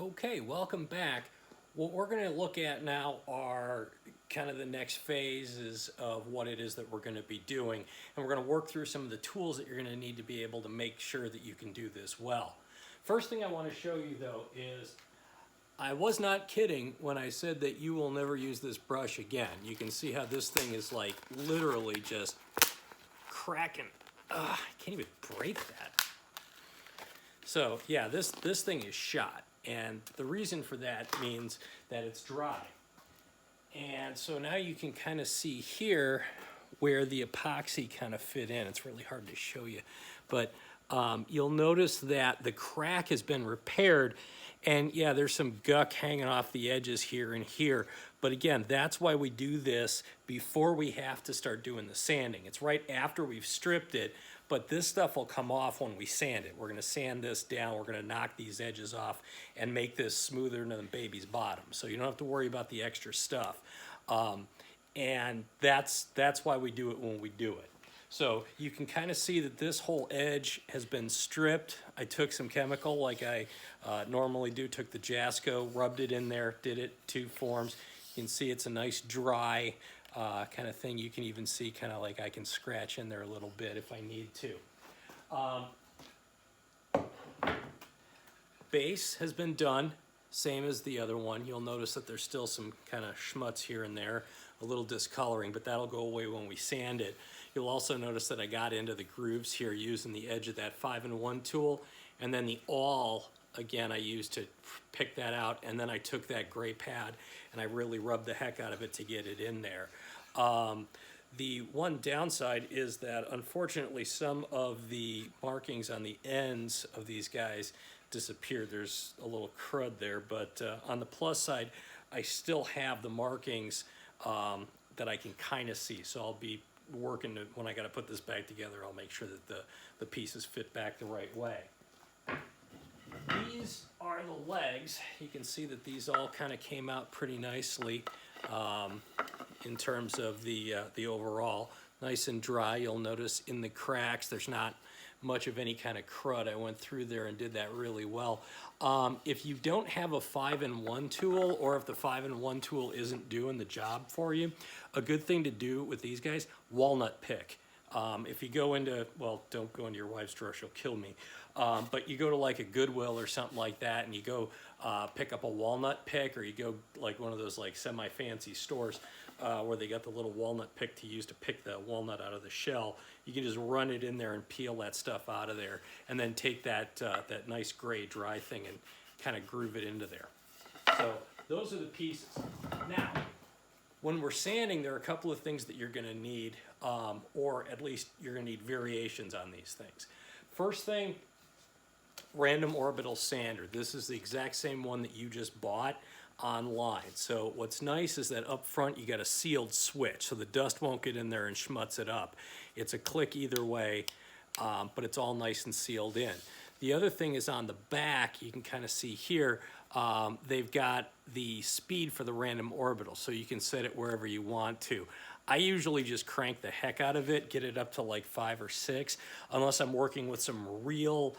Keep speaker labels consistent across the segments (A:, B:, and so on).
A: Okay, welcome back. What we're going to look at now are kind of the next phases of what it is that we're going to be doing. And we're going to work through some of the tools that you're going to need to be able to make sure that you can do this well. First thing I want to show you though is I was not kidding when I said that you will never use this brush again. You can see how this thing is like literally just cracking. I can't even break that. So yeah, this thing is shot. And the reason for that means that it's dry. And so now you can kind of see here where the epoxy kind of fit in. It's really hard to show you, but you'll notice that the crack has been repaired. And yeah, there's some guck hanging off the edges here and here. But again, that's why we do this before we have to start doing the sanding. It's right after we've stripped it, but this stuff will come off when we sand it. We're gonna sand this down, we're gonna knock these edges off and make this smoother than the baby's bottom. So you don't have to worry about the extra stuff. And that's why we do it when we do it. So you can kind of see that this whole edge has been stripped. I took some chemical like I normally do, took the Jasco, rubbed it in there, did it 2 forms. You can see it's a nice dry kind of thing. You can even see kind of like I can scratch in there a little bit if I need to. Base has been done, same as the other one. You'll notice that there's still some kind of schmutz here and there, a little discoloring, but that'll go away when we sand it. You'll also notice that I got into the grooves here using the edge of that 5-in-1 tool, and then the awl, again, I used to pick that out, and then I took that gray pad and I really rubbed the heck out of it to get it in there. The one downside is that unfortunately some of the markings on the ends of these guys disappeared. There's a little crud there, but on the plus side, I still have the markings that I can kind of see. So I'll be working to, when I got to put this back together, I'll make sure that the pieces fit back the right way. These are the legs. You can see that these all kind of came out pretty nicely in terms of the overall. Nice and dry. You'll notice in the cracks there's not much of any kind of crud. I went through there and did that really well. If you don't have a 5-in-1 tool, or if the 5-in-1 tool isn't doing the job for you, a good thing to do with these guys, walnut pick. If you go into, well, don't go into your wife's drawer, she'll kill me. But you go to like a Goodwill or something like that and you go pick up a walnut pick, or you go like one of those like semi-fancy stores where they got the little walnut pick to use to pick the walnut out of the shell. You can just run it in there and peel that stuff out of there, and then take that, that nice gray dry thing and kind of groove it into there. So those are the pieces. Now, when we're sanding, there are a couple of things that you're going to need, or at least you're going to need variations on these things. First thing, random orbital sander. This is the exact same one that you just bought online. So what's nice is that up front you got a sealed switch, so the dust won't get in there and schmutz it up. It's a click either way, but it's all nice and sealed in. The other thing is on the back, you can kind of see here, they've got the speed for the random orbital, so you can set it wherever you want to. I usually just crank the heck out of it, get it up to like 5 or 6, unless I'm working with some real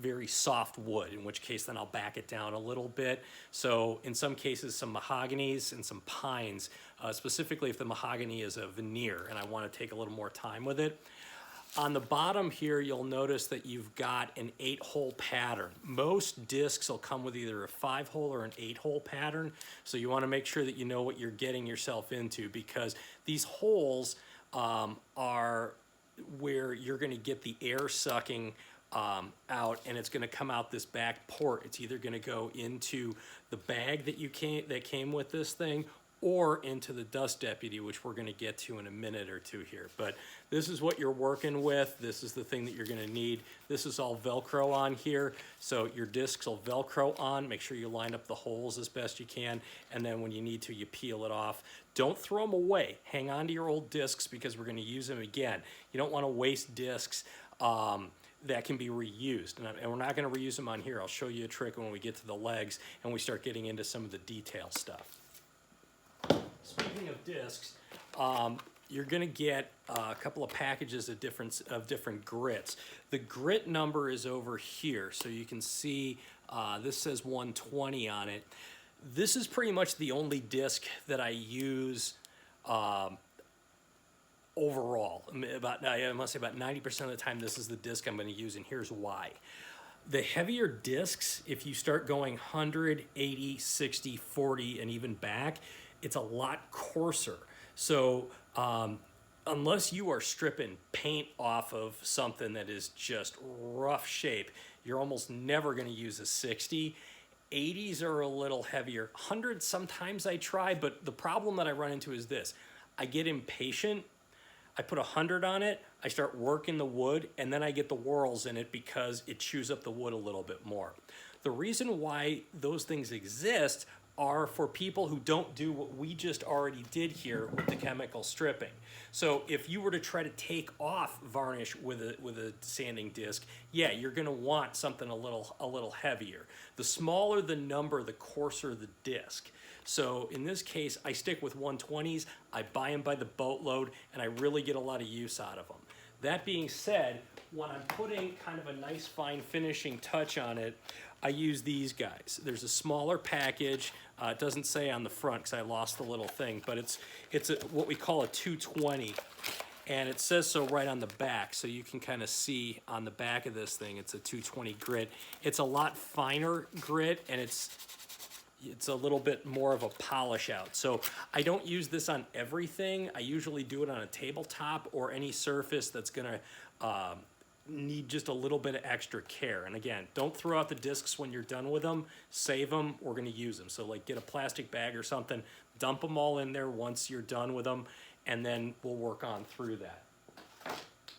A: very soft wood, in which case then I'll back it down a little bit. So in some cases, some mahoganies and some pines, specifically if the mahogany is a veneer and I want to take a little more time with it. On the bottom here, you'll notice that you've got an 8-hole pattern. Most discs will come with either a 5-hole or an 8-hole pattern. So you want to make sure that you know what you're getting yourself into, because these holes are where you're going to get the air sucking out, and it's going to come out this back port. It's either going to go into the bag that came with this thing, or into the dust deputy, which we're going to get to in a minute or two here. But this is what you're working with. This is the thing that you're going to need. This is all Velcro on here, so your discs will Velcro on. Make sure you line up the holes as best you can, and then when you need to, you peel it off. Don't throw them away. Hang on to your old discs, because we're going to use them again. You don't want to waste discs that can be reused, and we're not going to reuse them on here. I'll show you a trick when we get to the legs and we start getting into some of the detail stuff. Speaking of discs, you're gonna get a couple of packages of different grits. The grit number is over here, so you can see this says 120 on it. This is pretty much the only disc that I use overall. I must say about 90% of the time this is the disc I'm going to use, and here's why. The heavier discs, if you start going 100, 80, 60, 40, and even back, it's a lot coarser. So unless you are stripping paint off of something that is just rough shape, you're almost never going to use a 60. 80s are a little heavier. 100 sometimes I try, but the problem that I run into is this. I get impatient. I put 100 on it, I start working the wood, and then I get the whorls in it because it chews up the wood a little bit more. The reason why those things exist are for people who don't do what we just already did here with the chemical stripping. So if you were to try to take off varnish with a sanding disc, yeah, you're going to want something a little heavier. The smaller the number, the coarser the disc. So in this case, I stick with 120s. I buy them by the boatload, and I really get a lot of use out of them. That being said, when I'm putting kind of a nice fine finishing touch on it, I use these guys. There's a smaller package. It doesn't say on the front because I lost the little thing, but it's what we call a 220, and it says so right on the back, so you can kind of see on the back of this thing, it's a 220 grit. It's a lot finer grit, and it's a little bit more of a polish out. So I don't use this on everything. I usually do it on a tabletop or any surface that's gonna need just a little bit of extra care. And again, don't throw out the discs when you're done with them. Save them, we're gonna use them. So like get a plastic bag or something, dump them all in there once you're done with them, and then we'll work on through that.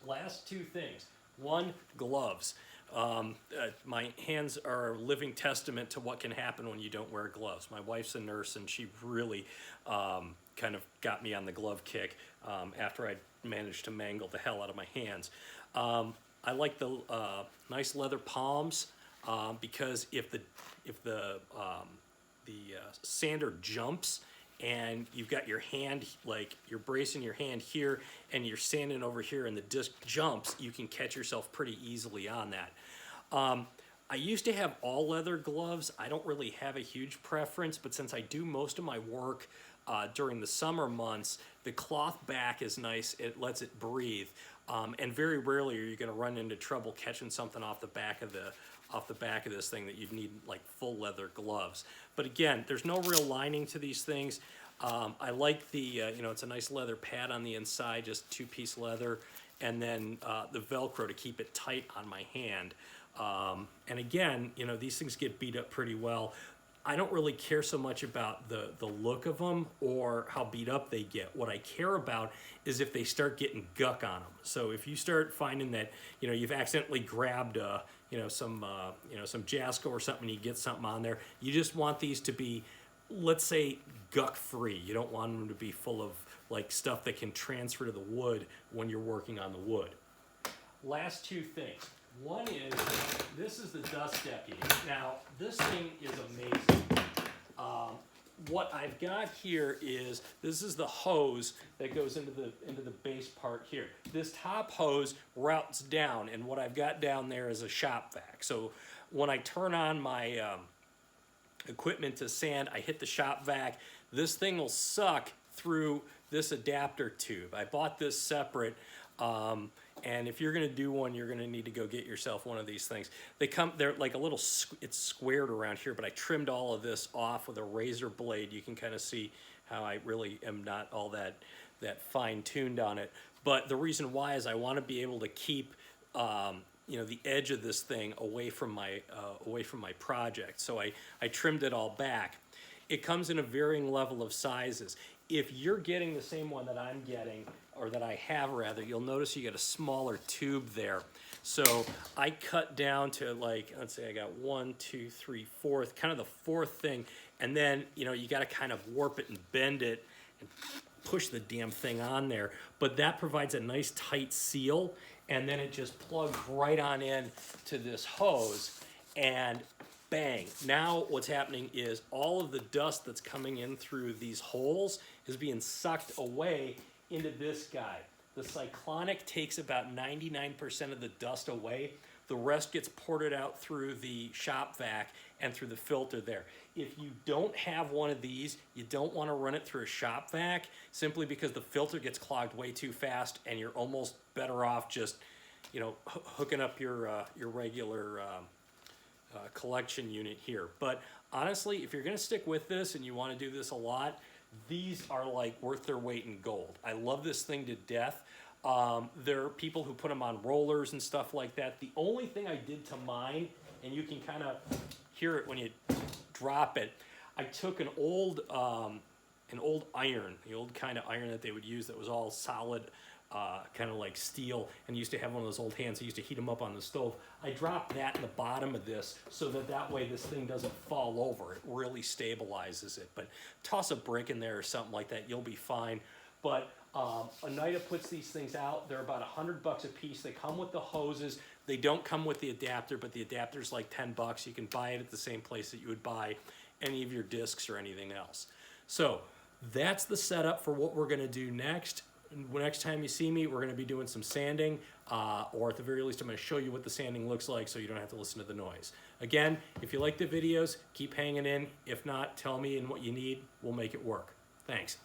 A: Last two things. One, gloves. My hands are a living testament to what can happen when you don't wear gloves. My wife's a nurse, and she really kind of got me on the glove kick after I managed to mangle the hell out of my hands. I like the nice leather palms because if the sander jumps and you've got your hand, like you're bracing your hand here and you're sanding over here and the disc jumps, you can catch yourself pretty easily on that. I used to have all leather gloves. I don't really have a huge preference, but since I do most of my work during the summer months, the cloth back is nice. It lets it breathe. And very rarely are you going to run into trouble catching something off the back of this thing that you'd need like full leather gloves. But again, there's no real lining to these things. I like the, it's a nice leather pad on the inside, just two-piece leather, and then the Velcro to keep it tight on my hand. And again, these things get beat up pretty well. I don't really care so much about the look of them or how beat up they get. What I care about is if they start getting guck on them. So if you start finding that, you've accidentally grabbed, some Jasco or something, and you get something on there, you just want these to be, let's say, guck free. You don't want them to be full of like stuff that can transfer to the wood when you're working on the wood. Last two things. One is, this is the dust deputy. Now, this thing is amazing. What I've got here is, this is the hose that goes into the base part here. This top hose routes down, and what I've got down there is a shop vac. So when I turn on my equipment to sand, I hit the shop vac. This thing will suck through this adapter tube. I bought this separate. And if you're going to do one, you're going to need to go get yourself one of these things. They're like a little, it's squared around here, but I trimmed all of this off with a razor blade. You can kind of see how I really am not all that fine-tuned on it. But the reason why is I want to be able to keep, the edge of this thing away from my project. So I trimmed it all back. It comes in a varying level of sizes. If you're getting the same one that I'm getting, or that I have rather, you'll notice you get a smaller tube there. So I cut down to like, let's say I got 1, 2, 3, 4, kind of the fourth thing. And then, you got to kind of warp it and bend it and push the damn thing on there. But that provides a nice tight seal. And then it just plugs right on in to this hose, and bang. Now what's happening is all of the dust that's coming in through these holes is being sucked away into this guy. The cyclonic takes about 99% of the dust away. The rest gets ported out through the shop vac and through the filter there. If you don't have one of these, you don't want to run it through a shop vac simply because the filter gets clogged way too fast, and you're almost better off just, you know, hooking up your regular collection unit here. But honestly, if you're going to stick with this and you want to do this a lot, these are like worth their weight in gold. I love this thing to death. There are people who put them on rollers and stuff like that. The only thing I did to mine, and you can kind of hear it when you drop it, I took an old iron, the old kind of iron that they would use that was all solid, kind of like steel, and used to have one of those old hands. I used to heat them up on the stove. I dropped that in the bottom of this so that way this thing doesn't fall over. It really stabilizes it. But toss a brick in there or something like that, you'll be fine. But Oneida puts these things out. They're about $100 a piece. They come with the hoses. They don't come with the adapter, but the adapter's like $10. You can buy it at the same place that you would buy any of your discs or anything else. So that's the setup for what we're going to do next. Next time you see me, we're going to be doing some sanding, or at the very least, I'm going to show you what the sanding looks like so you don't have to listen to the noise. Again, if you like the videos, keep hanging in. If not, tell me and what you need. We'll make it work. Thanks.